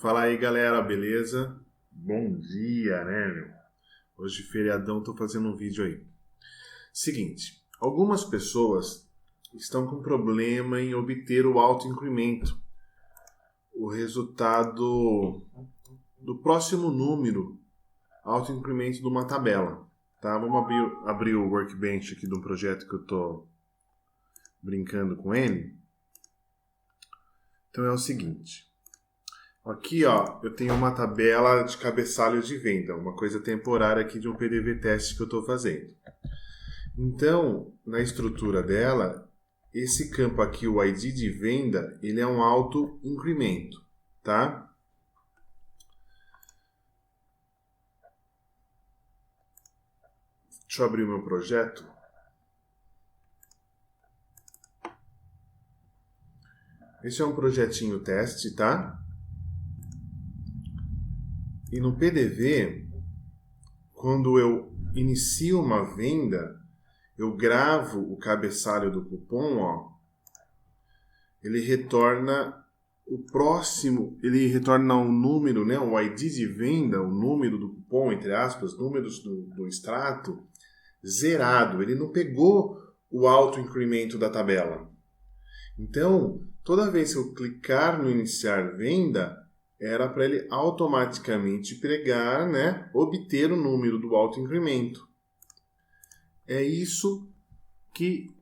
Fala aí, galera, beleza? Bom dia, né, meu? Hoje, feriadão, tô fazendo um vídeo aí. Seguinte, algumas pessoas estão com problema em obter o autoincremento, o resultado do próximo número autoincremento de uma tabela, tá? Vamos abrir o workbench aqui de um projeto que eu tô brincando com ele. Então é o seguinte... Aqui, ó, eu tenho uma tabela de cabeçalho de venda, uma coisa temporária aqui de um PDV teste que eu estou fazendo. Então, na estrutura dela, esse campo aqui, o ID de venda, ele é um auto-incremento, tá? Deixa eu abrir o meu projeto. Esse é um projetinho teste, tá? E no PDV, quando eu inicio uma venda, eu gravo o cabeçalho do cupom, ó, ele retorna o próximo, ele retorna um número, né, o ID de venda, o número do cupom, entre aspas, números do extrato, zerado. Ele não pegou o autoincremento da tabela. Então, toda vez que eu clicar no iniciar venda, era para ele automaticamente pegar, né, obter o número do autoincremento. É isso que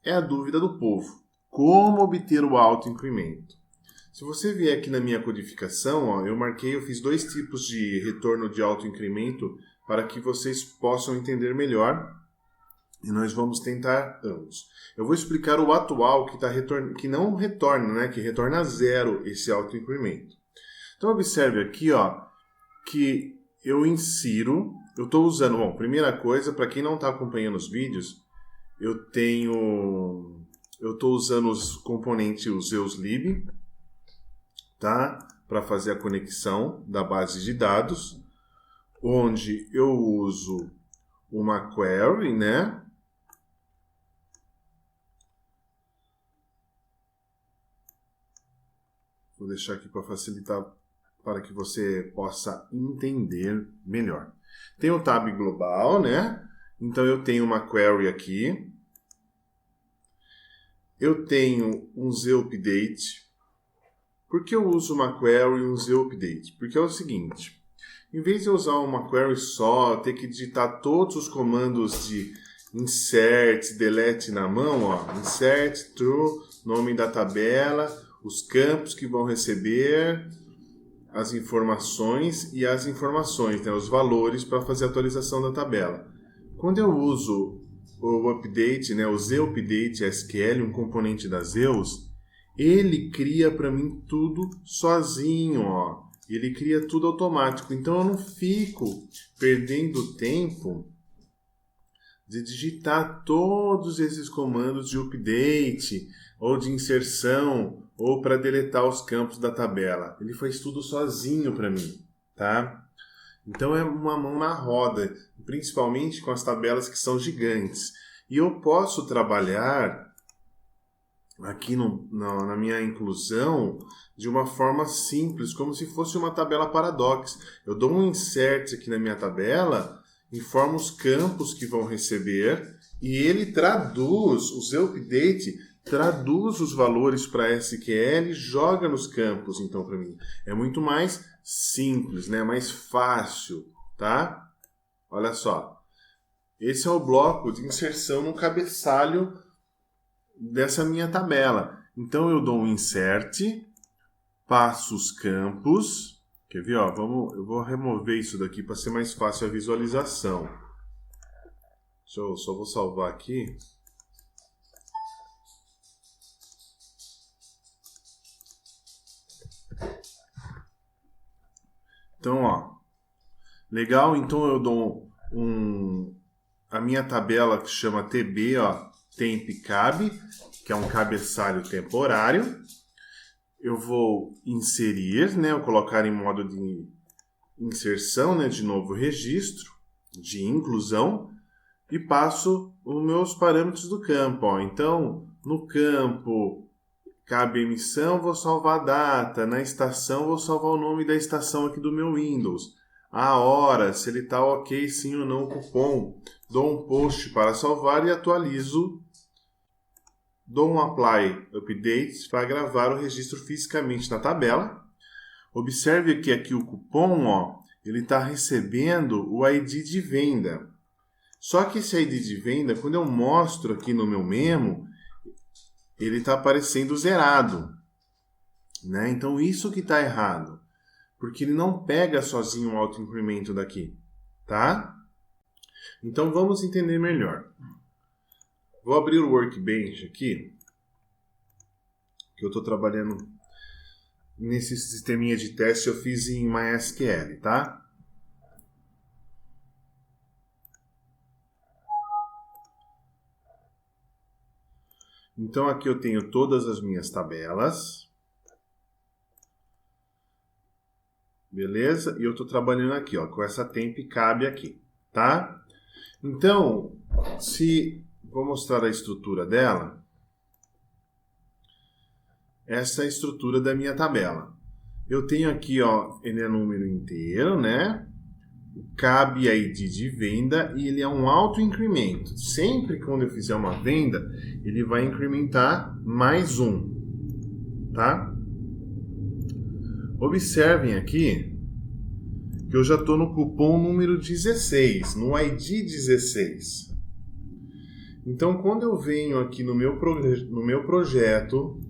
é a dúvida do povo. Como obter o autoincremento? Se você vier aqui na minha codificação, ó, eu fiz dois tipos de retorno de autoincremento para que vocês possam entender melhor. E nós vamos tentar ambos. Eu vou explicar o atual que não retorna, né, que retorna zero esse autoincremento. Então, observe aqui, ó, que eu estou usando, bom, primeira coisa, para quem não está acompanhando os vídeos, eu estou usando os componentes, os EUSLib, tá? Para fazer a conexão da base de dados, onde eu uso uma query, né? Vou deixar aqui para facilitar, para que você possa entender melhor. Tem o tab global, né? Então eu tenho uma query aqui. Eu tenho um zUpdate. Por que eu uso uma query e um zUpdate? Porque é o seguinte, em vez de eu usar uma query só, ter que digitar todos os comandos de insert, delete na mão, ó, insert, true, nome da tabela, os campos que vão receber as informações e as informações, né, os valores para fazer a atualização da tabela. Quando eu uso o update, né, o zUpdate SQL, um componente da Zeus, ele cria para mim tudo sozinho, ó. Ele cria tudo automático. Então eu não fico perdendo tempo de digitar todos esses comandos de update ou de inserção ou para deletar os campos da tabela. Ele faz tudo sozinho para mim, tá? Então é uma mão na roda, principalmente com as tabelas que são gigantes. E eu posso trabalhar aqui na minha inclusão de uma forma simples, como se fosse uma tabela paradox. Eu dou um insert aqui na minha tabela, informo os campos que vão receber e ele traduz, o zUpdate traduz os valores para SQL e joga nos campos, então, para mim. É muito mais simples, né? Mais fácil, tá? Olha só. Esse é o bloco de inserção no cabeçalho dessa minha tabela. Então, eu dou um insert, passo os campos. Quer ver? Ó, eu vou remover isso daqui para ser mais fácil a visualização. Eu só vou salvar aqui. Então, ó, legal, então eu dou a minha tabela que chama TB, ó, tempCab, que é um cabeçalho temporário. Eu vou inserir, né, eu colocar em modo de inserção, né, de novo registro, de inclusão, e passo os meus parâmetros do campo, ó. Então, no campo cabe emissão, vou salvar a data. Na estação, vou salvar o nome da estação aqui do meu Windows. A hora, se ele está ok, sim ou não o cupom. Dou um post para salvar e atualizo. Dou um apply update para gravar o registro fisicamente na tabela. Observe que aqui o cupom, ó, ele está recebendo o ID de venda. Só que esse ID de venda, quando eu mostro aqui no meu memo, ele está aparecendo zerado, né? Então, isso que está errado, porque ele não pega sozinho o autoincremento daqui, tá? Então, vamos entender melhor. Vou abrir o Workbench aqui, que eu estou trabalhando nesse sisteminha de teste, eu fiz em MySQL, tá? Então, aqui eu tenho todas as minhas tabelas. Beleza? E eu estou trabalhando aqui, ó, com essa temp cabe aqui, tá? Então, vou mostrar a estrutura dela. Essa é a estrutura da minha tabela. Eu tenho aqui, ó, ele é número inteiro, né? Cabe ID de venda e ele é um autoincremento. Sempre quando eu fizer uma venda, ele vai incrementar mais um, tá? Observem aqui que eu já estou no cupom número 16, no ID 16. Então, quando eu venho aqui no meu projeto,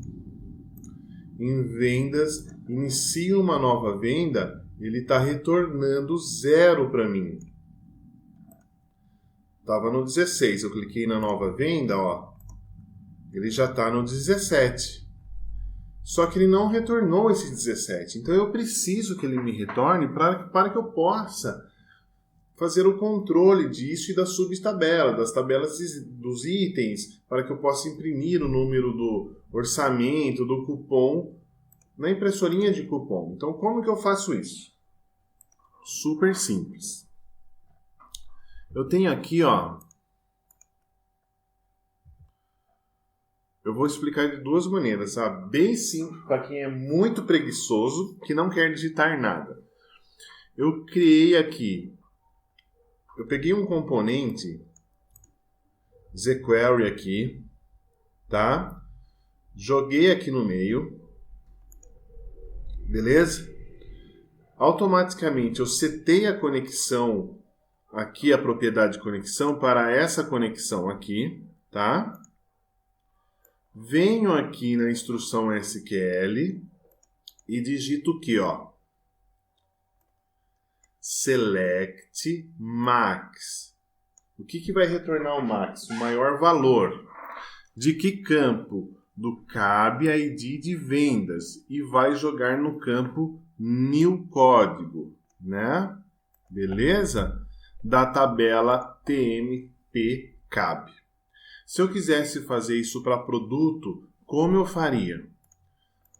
em vendas, inicio uma nova venda, ele está retornando 0 para mim. Estava no 16, eu cliquei na nova venda, ó, ele já está no 17. Só que ele não retornou esse 17. Então eu preciso que ele me retorne para que eu possa fazer o controle disso e da subtabela, das tabelas dos itens, para que eu possa imprimir o número do orçamento, do cupom, na impressorinha de cupom. Então, como que eu faço isso? Super simples. Eu tenho aqui, ó, eu vou explicar de duas maneiras, tá? Bem simples para quem é muito preguiçoso, que não quer digitar nada. Eu criei aqui, eu peguei um componente jQuery aqui, tá? Joguei aqui no meio, beleza? Automaticamente eu setei a conexão aqui, a propriedade de conexão para essa conexão aqui, tá? Venho aqui na instrução SQL e digito aqui, ó, select max. O que vai retornar o max? O maior valor. De que campo? Do cabe ID de vendas. E vai jogar no campo new código, né? Beleza? Da tabela TMP cabe. Se eu quisesse fazer isso para produto, como eu faria?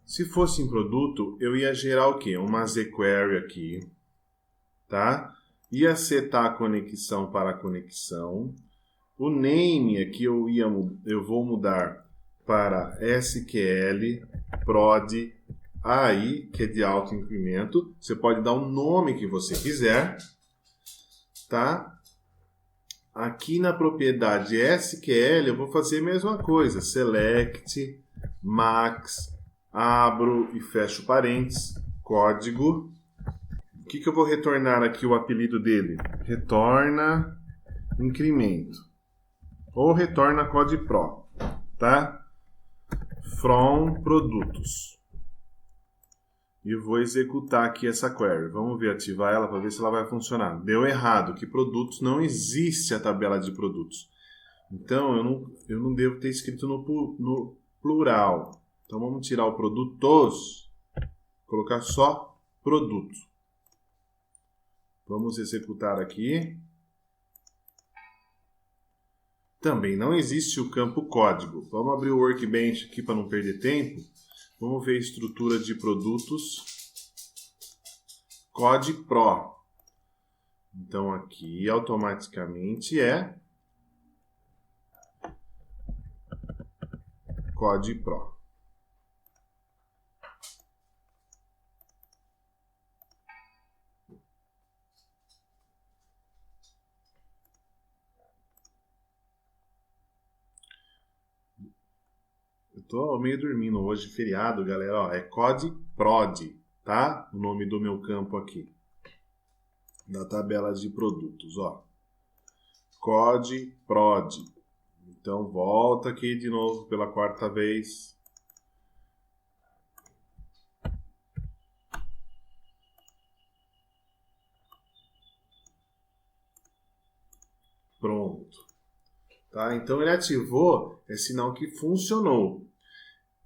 Se fosse em produto, eu ia gerar o quê? Uma jQuery aqui, tá? Ia setar a conexão para a conexão. O name aqui eu vou mudar para SQL prod AI, que é de autoincremento. Você pode dar o nome que você quiser, tá? Aqui na propriedade SQL eu vou fazer a mesma coisa. Select, max, abro e fecho parênteses, código. O que eu vou retornar aqui o apelido dele? Retorna incremento. Ou retorna code pro, tá? From produtos. E vou executar aqui essa query. Vamos ver, ativar ela para ver se ela vai funcionar. Deu errado, que produtos não existe a tabela de produtos. Então, eu não devo ter escrito no plural. Então, vamos tirar o produtos, colocar só produto. Vamos executar aqui. Também não existe o campo código. Vamos abrir o Workbench aqui para não perder tempo. Vamos ver a estrutura de produtos. Code Pro. Então aqui automaticamente é Code Pro. tô meio dormindo hoje, feriado, galera. Ó, é COD-PROD, tá? O nome do meu campo aqui. Da tabela de produtos, ó. COD-PROD. Então, volta aqui de novo pela quarta vez. Pronto. Tá? Então, ele ativou, é sinal que funcionou.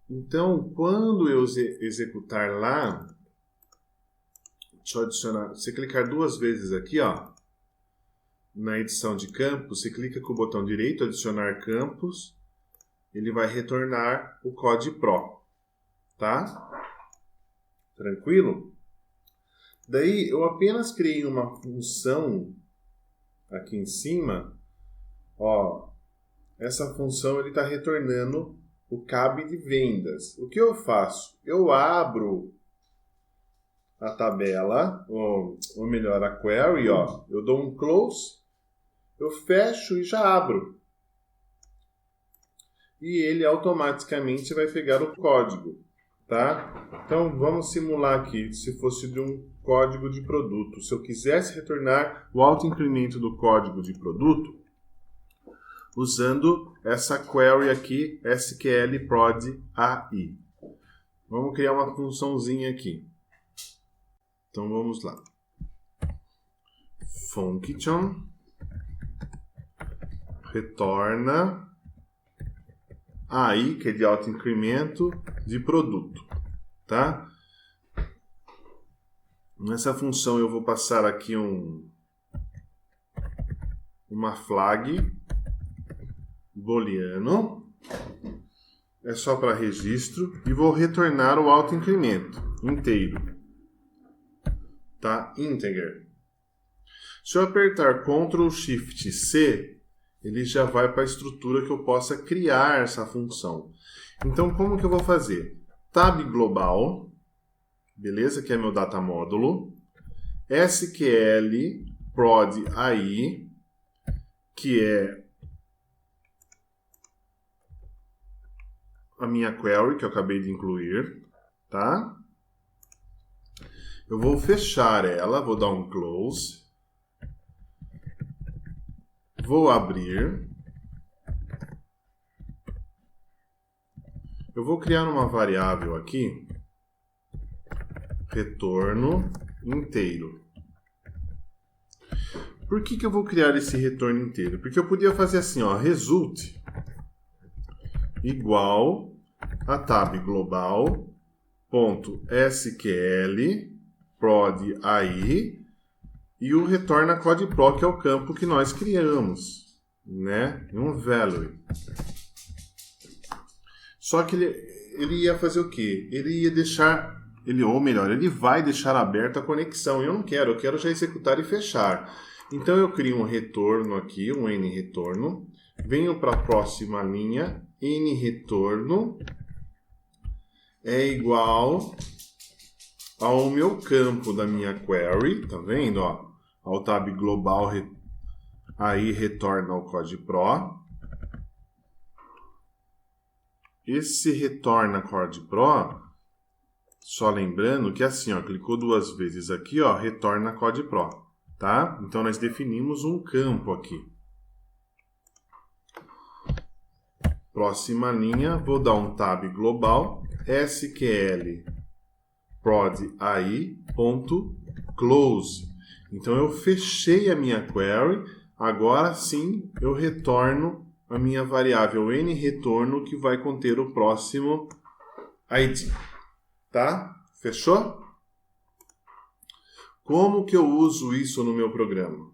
Então, quando eu executar lá, deixa eu adicionar, você clicar 2 vezes aqui, ó, na edição de campos, você clica com o botão direito, adicionar campos, ele vai retornar o COD-PRO, tá? Tranquilo? Daí, eu apenas criei uma função aqui em cima, ó, essa função ele está retornando o CAB de vendas. O que eu faço? Eu abro a tabela, ou melhor, a query, ó, eu dou um close, eu fecho e já abro. E ele automaticamente vai pegar o código, tá? Então, vamos simular aqui, se fosse de um código de produto. Se eu quisesse retornar o autoincremento do código de produto, usando essa query aqui, SQL prod AI. Vamos criar uma funçãozinha aqui. Então, vamos lá. Function retorna AI, que é de autoincremento de produto, tá? Nessa função eu vou passar aqui uma flag booleano, é só para registro, e vou retornar o autoincremento inteiro, tá? Integer. Se eu apertar Ctrl Shift C, ele já vai para a estrutura que eu possa criar essa função. Então, como que eu vou fazer? Tab global, beleza? Que é meu data módulo. SQL prod AI, que é a minha query que eu acabei de incluir, tá? Eu vou fechar ela, vou dar um close. Vou abrir. Eu vou criar uma variável aqui, retorno inteiro. Por que eu vou criar esse retorno inteiro? Porque eu podia fazer assim, ó, result igual a tab global ponto SQL prod AI e o retorna COD-PRO, que é o campo que nós criamos, né? Um value. Só que ele ia fazer o quê? Ele ia deixar, ou melhor, ele vai deixar aberta a conexão. Eu não quero, eu quero já executar e fechar. Então eu crio um retorno aqui, um nRetorno. Venho para a próxima linha, nRetorno é igual ao meu campo da minha query, tá vendo? Ó, ao tab global, aí retorna o COD-PRO. Esse retorna COD-PRO, só lembrando que assim, ó, clicou 2 vezes aqui, ó, retorna COD-PRO, tá? Então nós definimos um campo aqui. Próxima linha, vou dar um tab global, SQL prod AI.close. Então eu fechei a minha query, agora sim eu retorno a minha variável nRetorno, que vai conter o próximo ID. Tá? Fechou? Como que eu uso isso no meu programa?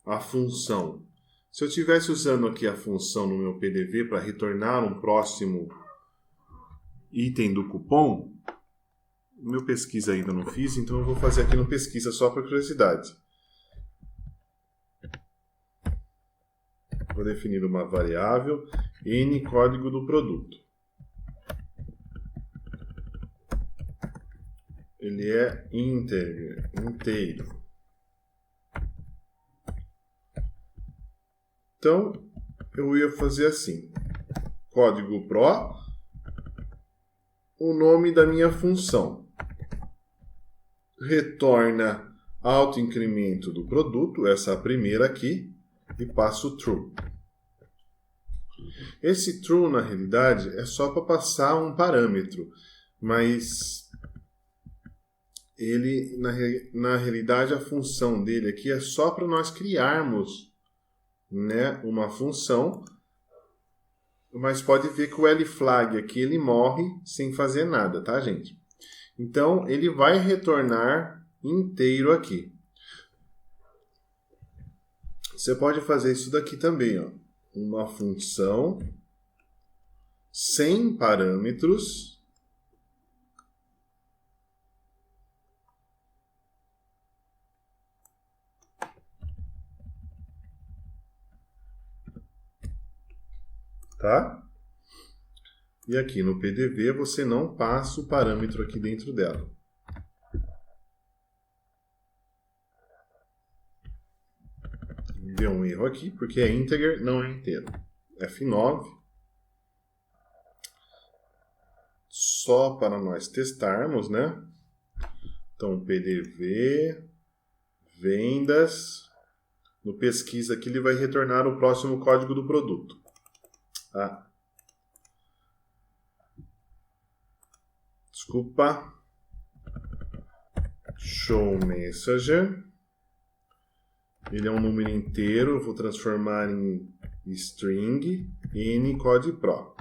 A função. Se eu estivesse usando aqui a função no meu PDV para retornar um próximo item do cupom, meu pesquisa ainda não fiz, então eu vou fazer aqui no pesquisa só por curiosidade. Vou definir uma variável n código do produto. Ele é inteiro. Então, eu ia fazer assim. Código PRO, o nome da minha função. Retorna autoincremento do produto, essa primeira aqui, e passo true. Esse true, na realidade, é só para passar um parâmetro, mas ele, na realidade, a função dele aqui é só para nós criarmos, né, uma função, mas pode ver que o lFlag aqui ele morre sem fazer nada, tá, gente? Então, ele vai retornar inteiro aqui. Você pode fazer isso daqui também, ó. Uma função sem parâmetros tá? E aqui no PDV você não passa o parâmetro aqui dentro dela. Deu um erro aqui, porque é integer, não é inteiro. F9. Só para nós testarmos, né? Então, PDV, vendas. No pesquisa aqui ele vai retornar o próximo código do produto. Ah. Desculpa. Show messenger. Ele é um número inteiro, eu vou transformar em string ncodepro.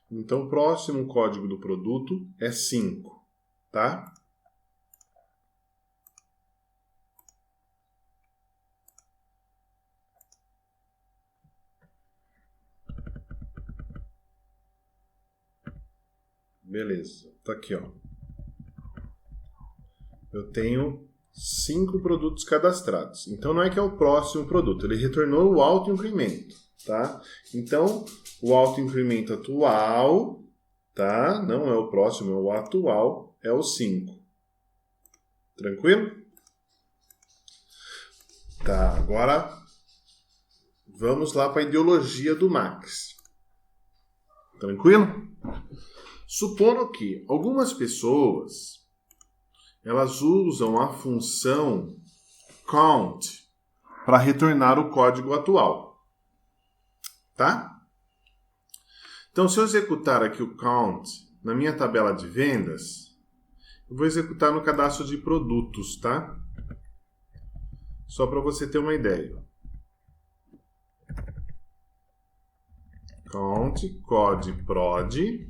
Então, o próximo código do produto é 5, tá? Beleza, tá aqui, ó. Eu tenho 5 produtos cadastrados. Então, não é que é o próximo produto, ele retornou o autoincremento, tá? Então, o autoincremento atual, tá? Não é o próximo, é o atual, é o 5. Tranquilo? Tá, agora vamos lá para a ideologia do Max. Tranquilo? Supondo que algumas pessoas elas usam a função count para retornar o código atual, tá? Então, se eu executar aqui o count na minha tabela de vendas, eu vou executar no cadastro de produtos, tá? Só para você ter uma ideia. Count, code_prod,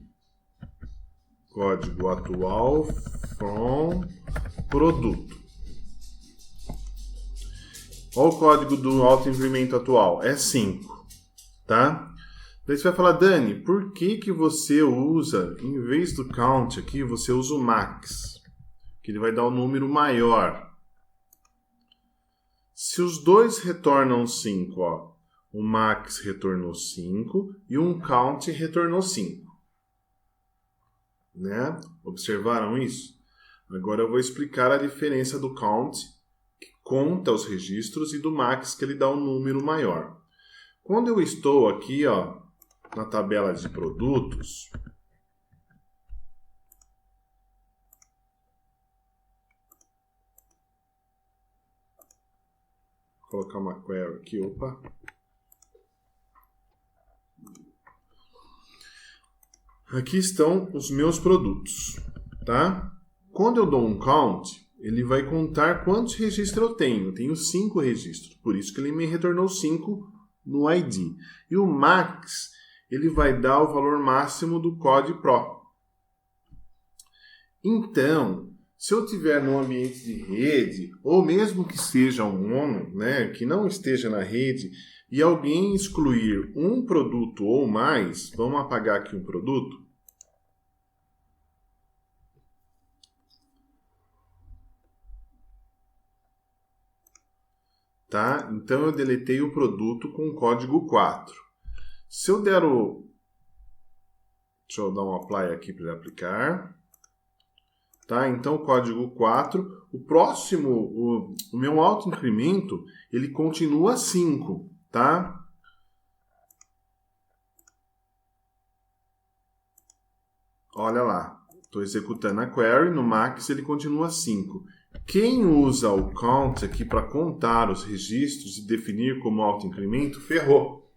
código atual from produto. Olha o código do autoincremento atual, é 5, tá? Daí você vai falar, Dani, por que você usa, em vez do count aqui, você usa o max? Que ele vai dar um número maior. Se os dois retornam 5, ó, o max retornou 5 e um count retornou 5. Né? Observaram isso? Agora eu vou explicar a diferença do count, que conta os registros, e do max, que ele dá um número maior. Quando eu estou aqui, ó, na tabela de produtos, vou colocar uma query aqui, opa. Aqui estão os meus produtos, tá? Quando eu dou um count, ele vai contar quantos registros eu tenho. Eu tenho 5 registros, por isso que ele me retornou 5 no ID. E o max, ele vai dar o valor máximo do code_pro. Então, se eu tiver no ambiente de rede, ou mesmo que seja um mono, né, que não esteja na rede, e alguém excluir um produto ou mais, vamos apagar aqui um produto. Tá? Então eu deletei o produto com código 4. Se eu der o... Deixa eu dar um apply aqui para ele aplicar. Tá? Então, código 4. O próximo, o meu autoincremento, ele continua 5, tá? Olha lá, estou executando a query, no max ele continua 5. Quem usa o count aqui para contar os registros e definir como autoincremento, ferrou.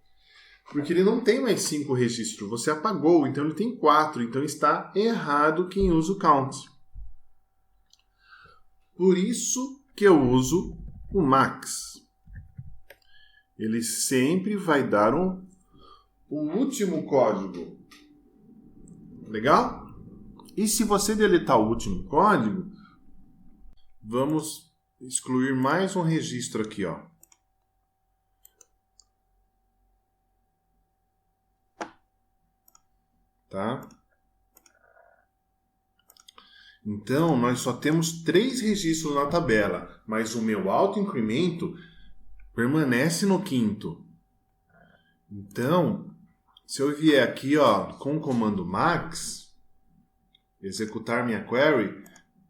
Porque ele não tem mais 5 registros, você apagou, então ele tem 4, então está errado quem usa o count. Por isso que eu uso o max. Ele sempre vai dar o último código. Legal? E se você deletar o último código, vamos excluir mais um registro aqui, ó. Tá? Então, nós só temos 3 registros na tabela, mas o meu autoincremento permanece no 5º. Então, se eu vier aqui, ó, com o comando max, executar minha query,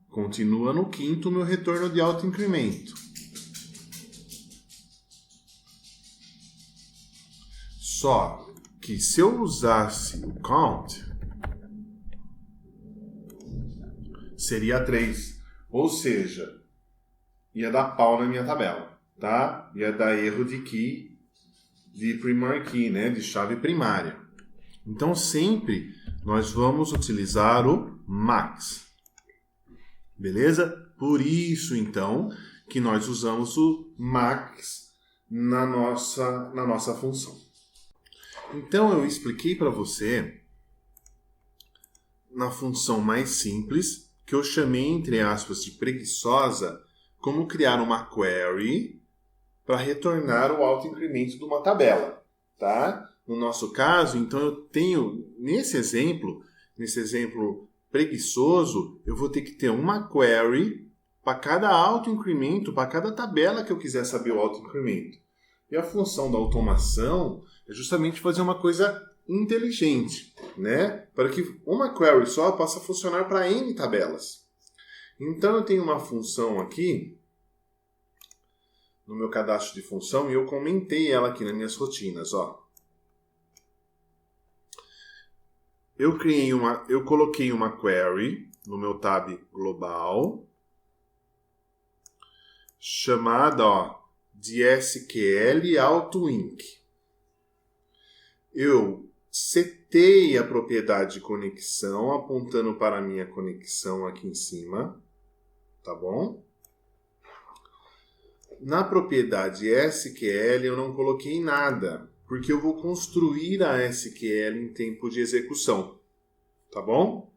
continua no 5º o meu retorno de autoincremento. Só que se eu usasse o count, seria 3. Ou seja, ia dar pau na minha tabela, tá? Ia dar erro de key, de primary key, né? De chave primária. Então, sempre nós vamos utilizar o max. Beleza? Por isso, então, que nós usamos o max na nossa função. Então, eu expliquei para você, na função mais simples, que eu chamei, entre aspas, de preguiçosa, como criar uma query para retornar o autoincremento de uma tabela, tá? No nosso caso, então, eu tenho, nesse exemplo preguiçoso, eu vou ter que ter uma query para cada autoincremento, para cada tabela que eu quiser saber o autoincremento. E a função da automação é justamente fazer uma coisa inteligente, né? Para que uma query só possa funcionar para N tabelas. Então, eu tenho uma função aqui, no meu cadastro de função, e eu comentei ela aqui nas minhas rotinas, ó. Eu coloquei uma query no meu tab global, chamada, ó, de SQL AutoInc. Eu setei a propriedade de conexão, apontando para a minha conexão aqui em cima, tá bom? Na propriedade SQL eu não coloquei nada, porque eu vou construir a SQL em tempo de execução, tá bom?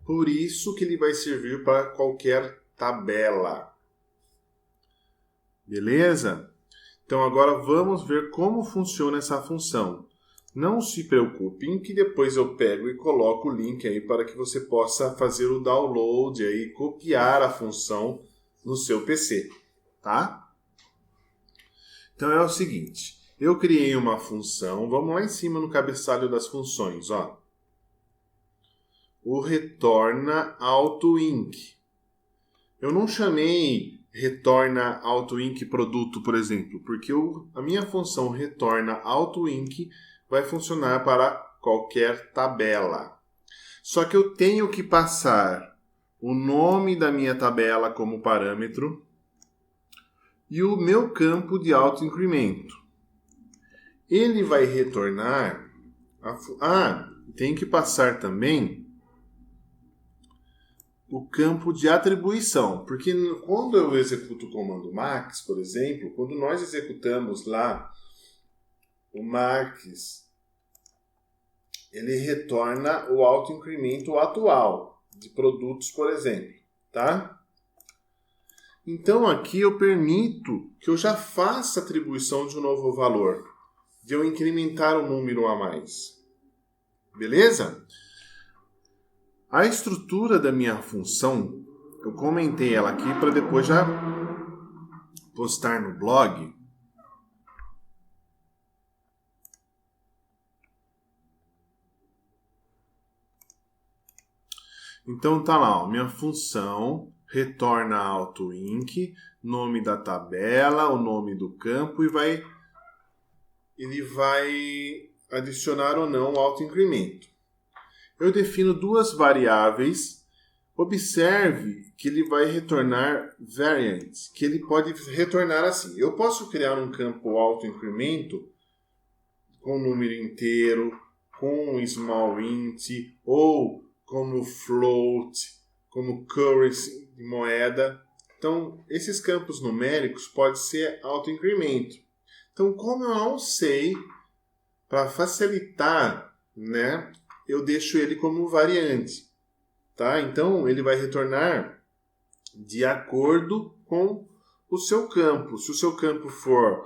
Por isso que ele vai servir para qualquer tabela. Beleza? Então agora vamos ver como funciona essa função. Não se preocupem que depois eu pego e coloco o link aí para que você possa fazer o download aí, copiar a função no seu PC, tá? Então é o seguinte, eu criei uma função, vamos lá em cima no cabeçalho das funções, ó. O retorna AutoInc. Eu não chamei retorna AutoInc produto, por exemplo, porque a minha função retorna AutoInc vai funcionar para qualquer tabela. Só que eu tenho que passar o nome da minha tabela como parâmetro e o meu campo de autoincremento. Ele vai retornar... tem que passar também o campo de atribuição, porque quando eu executo o comando max, por exemplo, quando nós executamos lá o max, ele retorna o autoincremento atual de produtos, por exemplo, tá? Então aqui eu permito que eu já faça a atribuição de um novo valor, de eu incrementar o número a mais. Beleza? A estrutura da minha função, eu comentei ela aqui para depois já postar no blog. Então tá lá, ó, minha função retorna AutoInc, nome da tabela, o nome do campo e ele vai adicionar ou não o autoincremento. Eu defino duas variáveis. Observe que ele vai retornar variants, que ele pode retornar assim. Eu posso criar um campo autoincremento com número inteiro, com small int, ou como float, como currency, moeda. Então, esses campos numéricos podem ser autoincremento. Então, como eu não sei, para facilitar, né, eu deixo ele como variante. Tá? Então, ele vai retornar de acordo com o seu campo. Se o seu campo for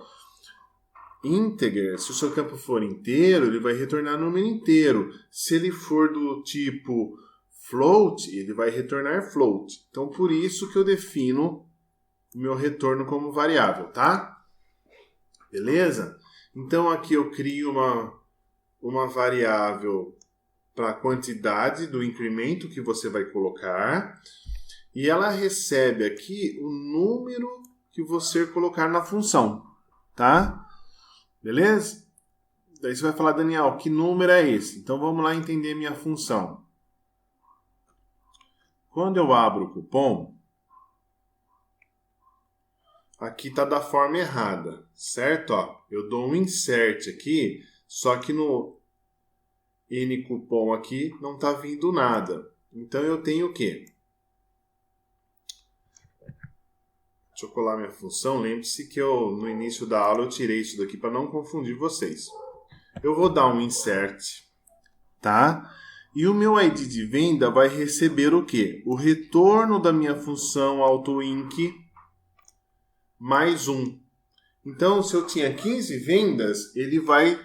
integer, se o seu campo for inteiro, ele vai retornar número inteiro. Se ele for do tipo float, ele vai retornar float. Então, por isso que eu defino o meu retorno como variável, tá? Beleza? Então, aqui eu crio uma variável para a quantidade do incremento que você vai colocar. E ela recebe aqui o número que você colocar na função, tá? Beleza? Daí você vai falar, Daniel, que número é esse? Então vamos lá entender minha função. Quando eu abro o cupom, aqui está da forma errada, certo? Ó, eu dou um insert aqui, só que no N-cupom aqui não está vindo nada. Então eu tenho o quê? Deixa eu colar minha função. Lembre-se que no início da aula eu tirei isso daqui para não confundir vocês. Eu vou dar um insert, tá? E o meu ID de venda vai receber o quê? O retorno da minha função AutoInc mais 1. Então, se eu tinha 15 vendas, ele vai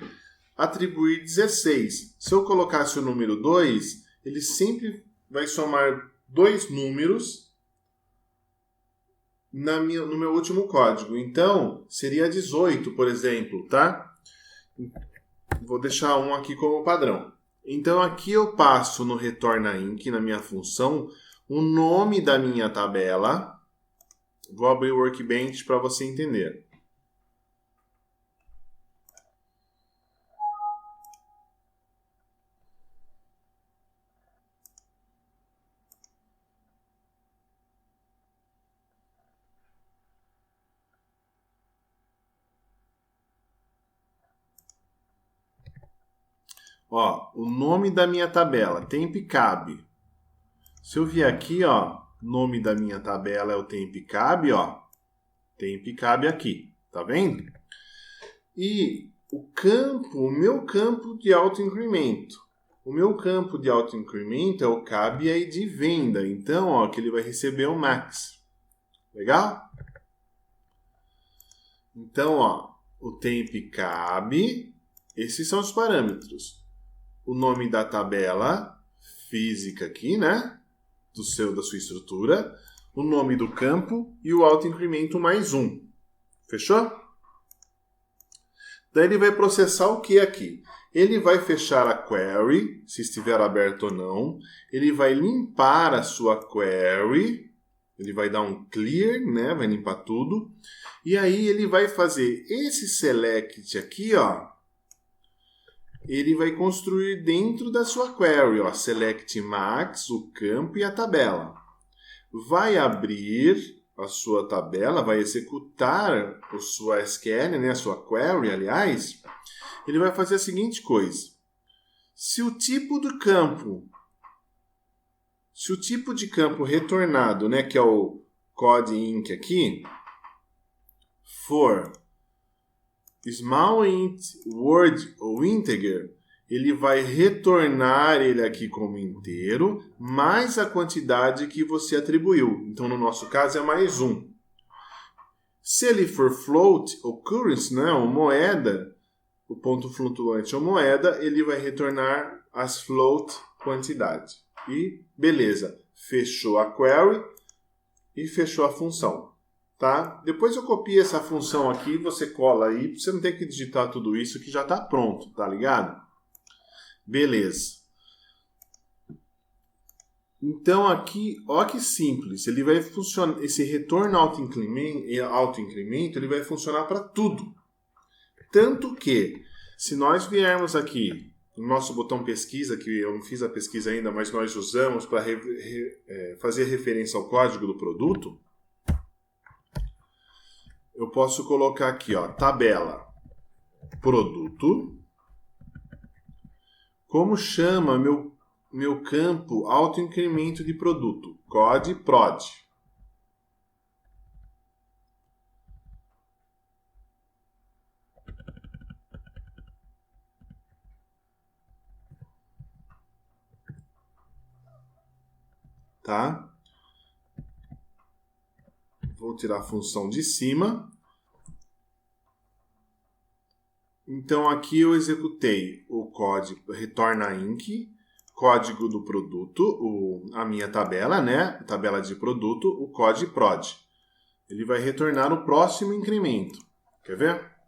atribuir 16. Se eu colocasse o número 2, ele sempre vai somar 2 números no meu último código. Então, seria 18, por exemplo, tá? Vou deixar um aqui como padrão. Então, aqui eu passo no retornaInc, na minha função, o nome da minha tabela. Vou abrir o Workbench para você entender. Ó, o nome da minha tabela, tempcab. Se eu vier aqui, ó, nome da minha tabela é o tempcab, ó. Tempcab aqui, tá vendo? E o meu campo de autoincremento. O meu campo de autoincremento é o cab de venda. Então, ó, que ele vai receber o max. Legal? Então, ó, o tempcab, esses são os parâmetros. O nome da tabela física aqui, né? Da sua estrutura. O nome do campo e o autoincremento mais 1. Fechou? Daí ele vai processar o que aqui? Ele vai fechar a query, se estiver aberto ou não. Ele vai limpar a sua query. Ele vai dar um clear, né? Vai limpar tudo. E aí ele vai fazer esse select aqui, ó. Ele vai construir dentro da sua query, ó, select max, o campo e a tabela. Vai abrir a sua tabela, vai executar a sua SQL, né, a sua query, aliás. Ele vai fazer a seguinte coisa. Se o tipo de campo retornado, né, que é o code_inc aqui, for small int, word ou integer, ele vai retornar ele aqui como inteiro, mais a quantidade que você atribuiu. Então, no nosso caso, é mais 1. Se ele for float ou currency, né, ou moeda, o ponto flutuante ou moeda, ele vai retornar as float quantidade. E beleza, fechou a query e fechou a função. Tá? Depois eu copio essa função aqui, você cola aí, você não tem que digitar tudo isso que já está pronto, tá ligado? Beleza. Então aqui, ó que simples, ele vai funcionar, esse retorno autoincremento, ele vai funcionar para tudo. Tanto que, se nós viermos aqui no nosso botão pesquisa, que eu não fiz a pesquisa ainda, mas nós usamos para fazer referência ao código do produto, eu posso colocar aqui, ó, tabela produto. Como chama meu campo autoincremento de produto? COD PROD. Tá? Vou tirar a função de cima. Então aqui eu executei o código retorna inc, código do produto, a minha tabela, né? Tabela de produto, o COD PROD. Ele vai retornar o próximo incremento. Quer ver?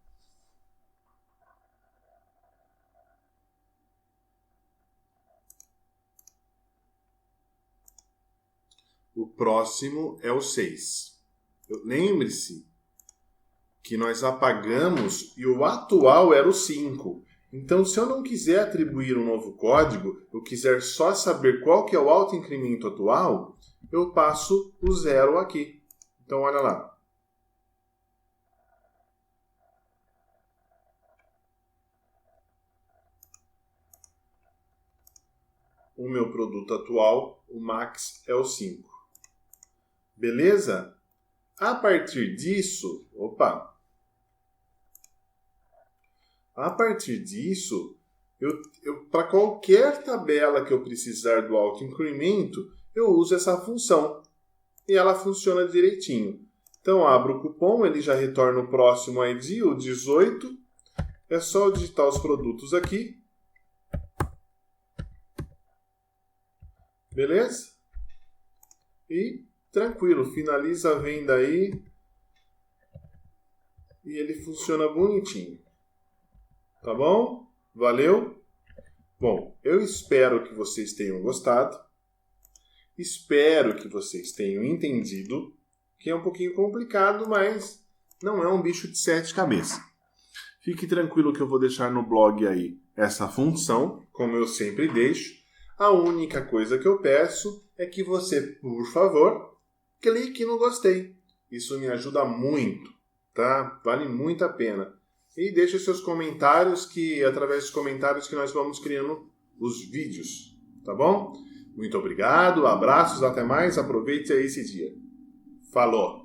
O próximo é o 6. Lembre-se que nós apagamos e o atual era o 5. Então, se eu não quiser atribuir um novo código, eu quiser só saber qual que é o autoincremento atual, eu passo o 0 aqui. Então, olha lá. O meu produto atual, o max, é o 5. Beleza? A partir disso, para qualquer tabela que eu precisar do autoincremento, eu uso essa função. E ela funciona direitinho. Então, abro o cupom, ele já retorna o próximo ID, o 18. É só eu digitar os produtos aqui. Beleza? E tranquilo, finaliza a venda aí. E ele funciona bonitinho. Tá bom? Valeu? Bom, eu espero que vocês tenham gostado. Espero que vocês tenham entendido, que é um pouquinho complicado, mas não é um bicho de 7 cabeças. Fique tranquilo que eu vou deixar no blog aí essa função, como eu sempre deixo. A única coisa que eu peço é que você, por favor, clique no gostei. Isso me ajuda muito, tá? Vale muito a pena. E deixe seus comentários, que através dos comentários que nós vamos criando os vídeos, tá bom? Muito obrigado, abraços, até mais, aproveite aí esse dia. Falou!